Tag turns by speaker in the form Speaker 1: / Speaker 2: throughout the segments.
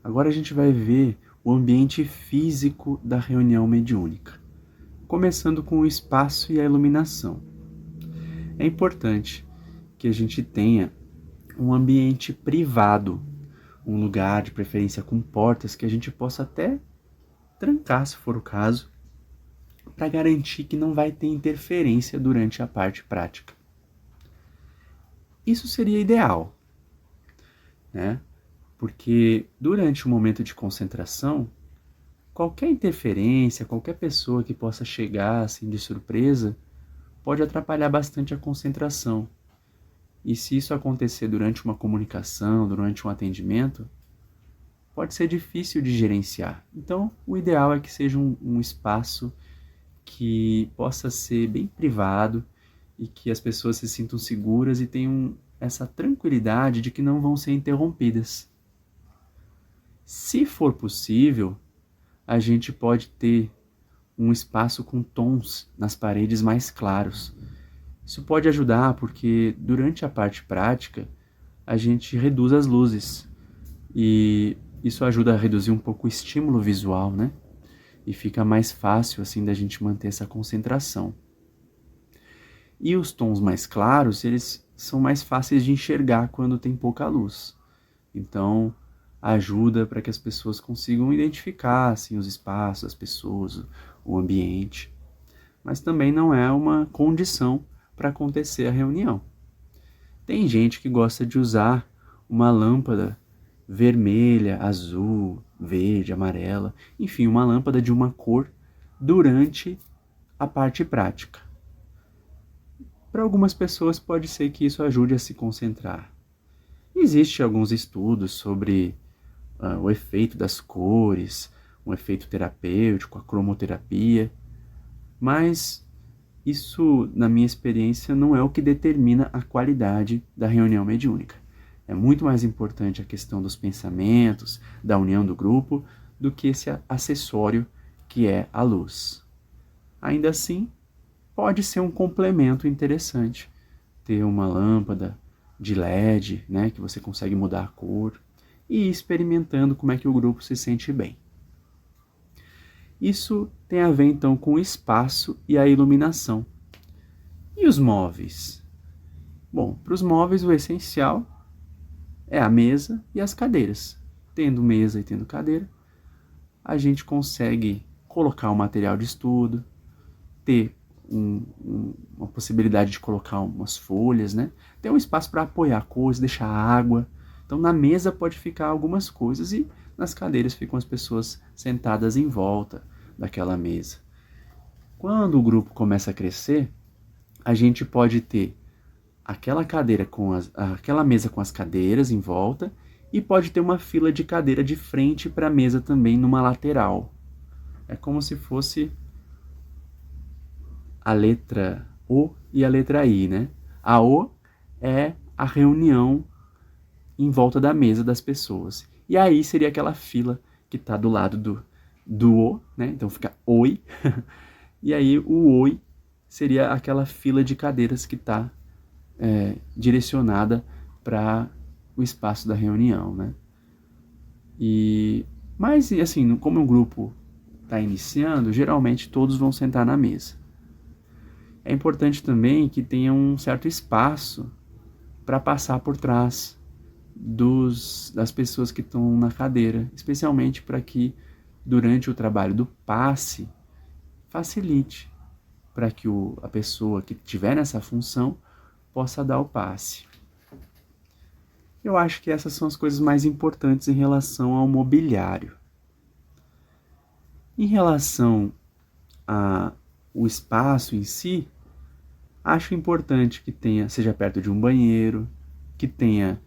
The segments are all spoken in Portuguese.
Speaker 1: Agora a gente vai ver o ambiente físico da reunião mediúnica, começando com o espaço e a iluminação. É importante que a gente tenha um ambiente privado, um lugar de preferência com portas que a gente possa até trancar, se for o caso, para garantir que não vai ter interferência durante a parte prática. Isso seria ideal, né? Porque durante o momento de concentração, qualquer interferência, qualquer pessoa que possa chegar assim de surpresa, pode atrapalhar bastante a concentração. E se isso acontecer durante uma comunicação, durante um atendimento, pode ser difícil de gerenciar. Então, o ideal é que seja um espaço que possa ser bem privado e que as pessoas se sintam seguras e tenham essa tranquilidade de que não vão ser interrompidas. Se for possível, a gente pode ter um espaço com tons nas paredes mais claros. Isso pode ajudar porque durante a parte prática a gente reduz as luzes e isso ajuda a reduzir um pouco o estímulo visual, né? E fica mais fácil assim da gente manter essa concentração. E os tons mais claros, eles são mais fáceis de enxergar quando tem pouca luz. Então, ajuda para que as pessoas consigam identificar assim, os espaços, as pessoas, o ambiente. Mas também não é uma condição para acontecer a reunião. Tem gente que gosta de usar uma lâmpada vermelha, azul, verde, amarela, enfim, uma lâmpada de uma cor durante a parte prática. Para algumas pessoas pode ser que isso ajude a se concentrar. Existem alguns estudos sobre o efeito das cores, um efeito terapêutico, a cromoterapia, mas isso, na minha experiência, não é o que determina a qualidade da reunião mediúnica. É muito mais importante a questão dos pensamentos, da união do grupo, do que esse acessório que é a luz. Ainda assim, pode ser um complemento interessante ter uma lâmpada de LED, né, que você consegue mudar a cor, e ir experimentando como é que o grupo se sente bem. Isso tem a ver então com o espaço e a iluminação. E os móveis? Bom, para os móveis o essencial é a mesa e as cadeiras. Tendo mesa e tendo cadeira, a gente consegue colocar um material de estudo, ter uma possibilidade de colocar umas folhas, né? Ter um espaço para apoiar coisas, deixar água. Então na mesa pode ficar algumas coisas e nas cadeiras ficam as pessoas sentadas em volta daquela mesa. Quando o grupo começa a crescer, a gente pode ter aquela aquela mesa com as cadeiras em volta e pode ter uma fila de cadeira de frente para a mesa também numa lateral. É como se fosse a letra O e a letra I, né? A O é a reunião em volta da mesa das pessoas. E aí seria aquela fila que está do lado do O, né? Então fica Oi. E aí o Oi seria aquela fila de cadeiras que está direcionada para o espaço da reunião, né? Mas assim, como um grupo está iniciando, geralmente todos vão sentar na mesa. É importante também que tenha um certo espaço para passar por trás das pessoas que estão na cadeira, especialmente para que durante o trabalho do passe facilite para que a pessoa que tiver nessa função possa dar o passe. Eu acho que essas são as coisas mais importantes em relação ao mobiliário. Em relação ao espaço em si, acho importante que seja perto de um banheiro, que tenha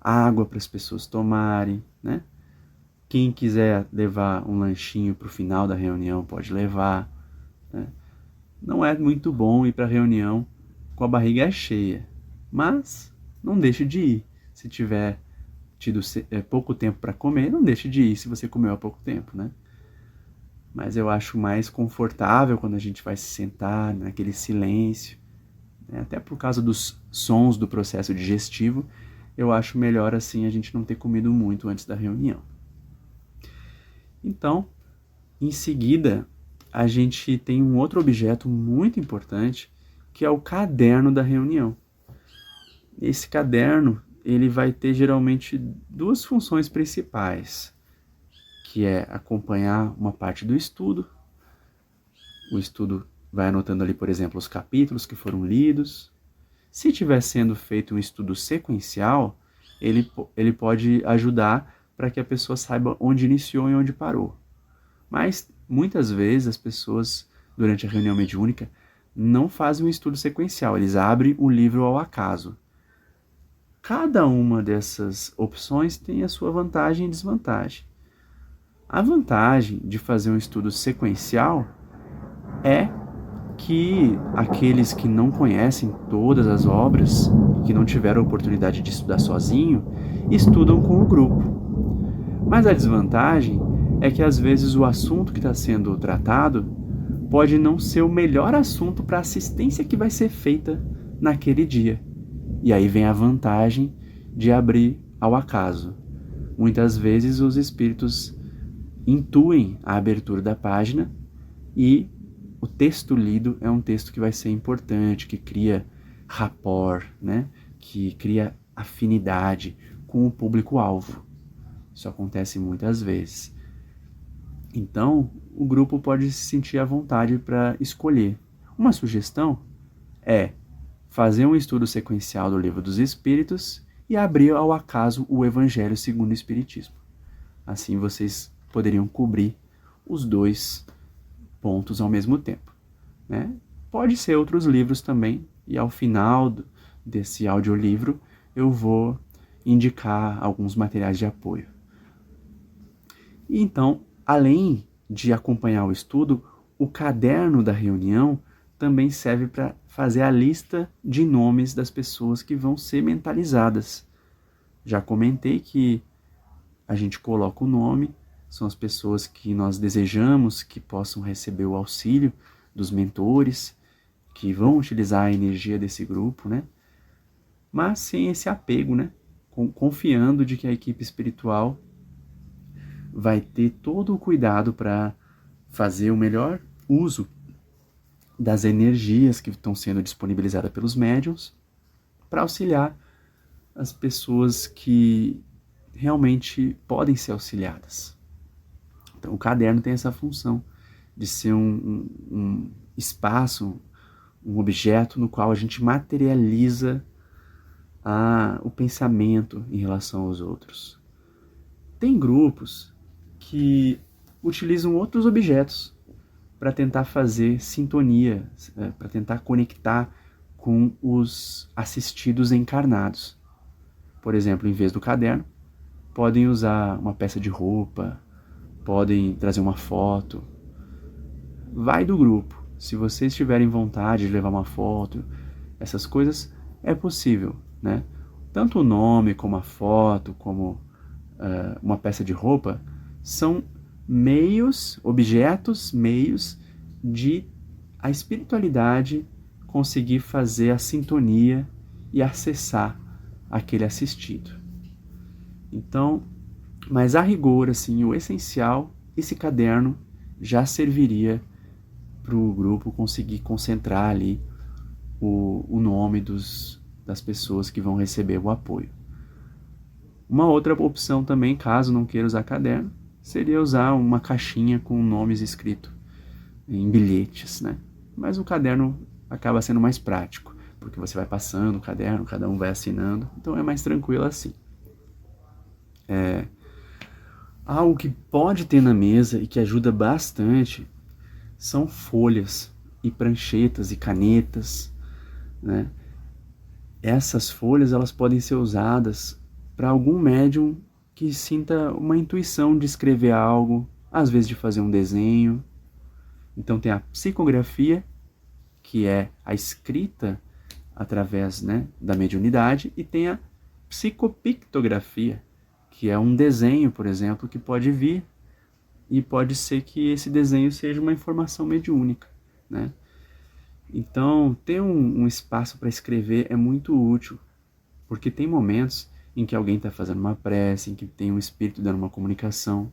Speaker 1: água para as pessoas tomarem, né? Quem quiser levar um lanchinho para o final da reunião pode levar, né? Não é muito bom ir para a reunião com a barriga cheia, mas não deixe de ir. Se tiver tido pouco tempo para comer, não deixe de ir se você comeu há pouco tempo, né? Mas eu acho mais confortável quando a gente vai se sentar naquele silêncio, né? Até por causa dos sons do processo digestivo, eu acho melhor assim a gente não ter comido muito antes da reunião. Então, em seguida, a gente tem um outro objeto muito importante, que é o caderno da reunião. Esse caderno, ele vai ter geralmente duas funções principais, que é acompanhar uma parte do estudo. O estudo vai anotando ali, por exemplo, os capítulos que foram lidos. Se estiver sendo feito um estudo sequencial, ele pode ajudar para que a pessoa saiba onde iniciou e onde parou. Mas, muitas vezes, as pessoas, durante a reunião mediúnica, não fazem um estudo sequencial, eles abrem o livro ao acaso. Cada uma dessas opções tem a sua vantagem e desvantagem. A vantagem de fazer um estudo sequencial é que aqueles que não conhecem todas as obras e que não tiveram a oportunidade de estudar sozinho, estudam com o grupo. Mas a desvantagem é que às vezes o assunto que está sendo tratado pode não ser o melhor assunto para a assistência que vai ser feita naquele dia. E aí vem a vantagem de abrir ao acaso. Muitas vezes os espíritos intuem a abertura da página e o texto lido é um texto que vai ser importante, que cria rapport, né? Que cria afinidade com o público-alvo. Isso acontece muitas vezes. Então, o grupo pode se sentir à vontade para escolher. Uma sugestão é fazer um estudo sequencial do Livro dos Espíritos e abrir ao acaso o Evangelho segundo o Espiritismo. Assim vocês poderiam cobrir os dois pontos ao mesmo tempo, né? Pode ser outros livros também, e ao final desse audiolivro eu vou indicar alguns materiais de apoio. E então, além de acompanhar o estudo, o caderno da reunião também serve para fazer a lista de nomes das pessoas que vão ser mentalizadas. Já comentei que a gente coloca o nome, são as pessoas que nós desejamos que possam receber o auxílio dos mentores, que vão utilizar a energia desse grupo, né? Mas sem esse apego, né? Confiando de que a equipe espiritual vai ter todo o cuidado para fazer o melhor uso das energias que estão sendo disponibilizadas pelos médiuns para auxiliar as pessoas que realmente podem ser auxiliadas. Então, o caderno tem essa função de ser um espaço, um objeto no qual a gente materializa o pensamento em relação aos outros. Tem grupos que utilizam outros objetos para tentar fazer sintonia, para tentar conectar com os assistidos encarnados. Por exemplo, em vez do caderno, podem usar uma peça de roupa, podem trazer uma foto. Vai do grupo. Se vocês tiverem vontade de levar uma foto, essas coisas, é possível, né? Tanto o nome, como a foto, como uma peça de roupa, são meios de a espiritualidade conseguir fazer a sintonia e acessar aquele assistido. Então, mas a rigor, assim, o essencial, esse caderno já serviria para o grupo conseguir concentrar ali o nome das pessoas que vão receber o apoio. Uma outra opção também, caso não queira usar caderno, seria usar uma caixinha com nomes escritos em bilhetes, né? Mas o caderno acaba sendo mais prático, porque você vai passando o caderno, cada um vai assinando, então é mais tranquilo assim. Algo que pode ter na mesa e que ajuda bastante são folhas e pranchetas e canetas, né? Essas folhas elas podem ser usadas para algum médium que sinta uma intuição de escrever algo, às vezes de fazer um desenho. Então tem a psicografia, que é a escrita através, né, da mediunidade, e tem a psicopictografia, que é um desenho, por exemplo, que pode vir e pode ser que esse desenho seja uma informação mediúnica, né? Então, ter um espaço para escrever é muito útil, porque tem momentos em que alguém está fazendo uma prece, em que tem um espírito dando uma comunicação,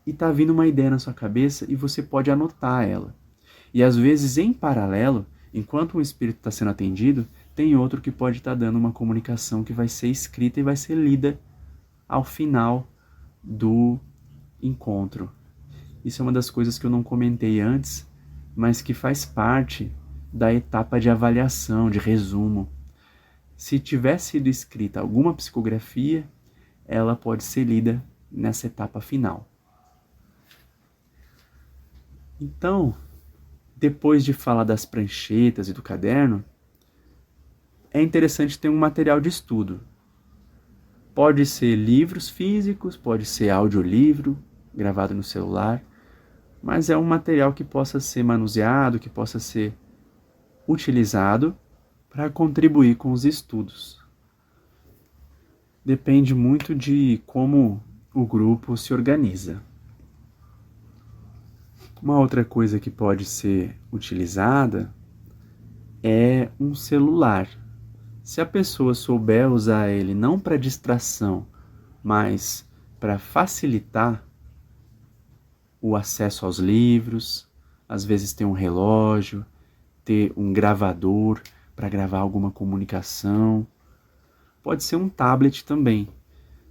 Speaker 1: e tá vindo uma ideia na sua cabeça e você pode anotar ela. E às vezes, em paralelo, enquanto um espírito está sendo atendido, tem outro que pode estar dando uma comunicação que vai ser escrita e vai ser lida ao final do encontro. Isso é uma das coisas que eu não comentei antes, mas que faz parte da etapa de avaliação, de resumo. Se tiver sido escrita alguma psicografia, ela pode ser lida nessa etapa final. Então, depois de falar das pranchetas e do caderno, é interessante ter um material de estudo. Pode ser livros físicos, pode ser audiolivro, gravado no celular, mas é um material que possa ser manuseado, que possa ser utilizado para contribuir com os estudos. Depende muito de como o grupo se organiza. Uma outra coisa que pode ser utilizada é um celular. Se a pessoa souber usar ele não para distração, mas para facilitar o acesso aos livros, às vezes ter um relógio, ter um gravador para gravar alguma comunicação. Pode ser um tablet também,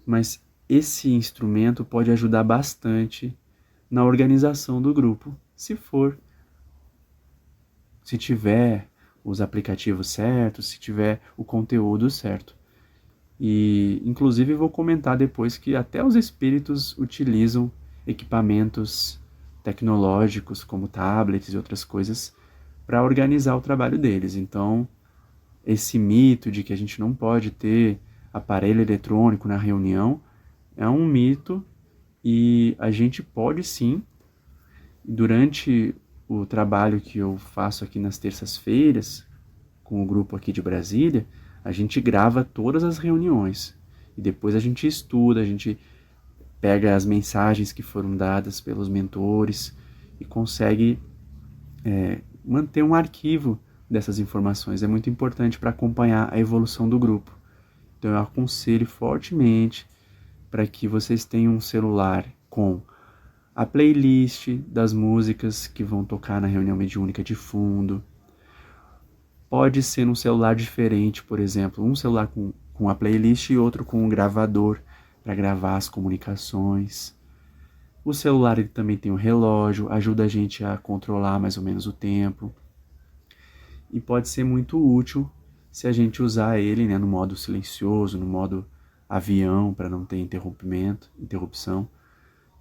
Speaker 1: mas esse instrumento pode ajudar bastante na organização do grupo, se tiver os aplicativos certos, se tiver o conteúdo certo. E, inclusive, vou comentar depois que até os espíritos utilizam equipamentos tecnológicos, como tablets e outras coisas, para organizar o trabalho deles. Então, esse mito de que a gente não pode ter aparelho eletrônico na reunião é um mito e a gente pode sim. Durante o trabalho que eu faço aqui nas terças-feiras, com o grupo aqui de Brasília, a gente grava todas as reuniões. E depois a gente estuda, a gente pega as mensagens que foram dadas pelos mentores e consegue manter um arquivo dessas informações. É muito importante para acompanhar a evolução do grupo. Então eu aconselho fortemente para que vocês tenham um celular com a playlist das músicas que vão tocar na reunião mediúnica de fundo. Pode ser num celular diferente, por exemplo, um celular com a playlist e outro com um gravador para gravar as comunicações. O celular ele também tem um relógio, ajuda a gente a controlar mais ou menos o tempo. E pode ser muito útil se a gente usar ele, no modo silencioso, no modo avião, para não ter interrupção.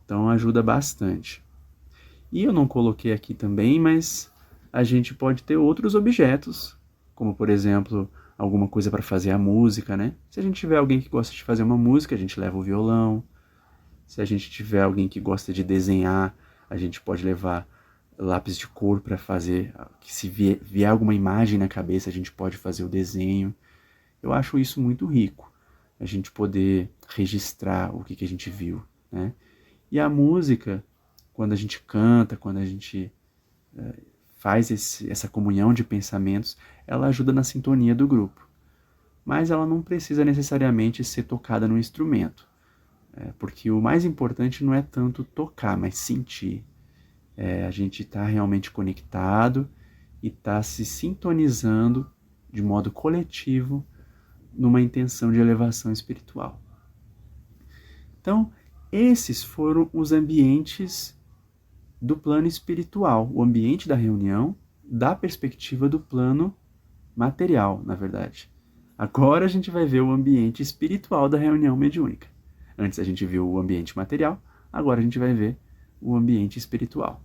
Speaker 1: Então ajuda bastante. E eu não coloquei aqui também, mas a gente pode ter outros objetos, como por exemplo, alguma coisa para fazer a música, né? Se a gente tiver alguém que gosta de fazer uma música, a gente leva o violão. Se a gente tiver alguém que gosta de desenhar, a gente pode levar lápis de cor para fazer, se vier alguma imagem na cabeça, a gente pode fazer o desenho. Eu acho isso muito rico, a gente poder registrar o que a gente viu, né? E a música, quando a gente canta, quando a gente faz essa comunhão de pensamentos, ela ajuda na sintonia do grupo. Mas ela não precisa necessariamente ser tocada no instrumento. Porque o mais importante não é tanto tocar, mas sentir. A gente está realmente conectado e está se sintonizando de modo coletivo numa intenção de elevação espiritual. Então, esses foram os ambientes do plano espiritual, o ambiente da reunião, da perspectiva do plano material, na verdade. Agora a gente vai ver o ambiente espiritual da reunião mediúnica. Antes a gente viu o ambiente material, agora a gente vai ver o ambiente espiritual.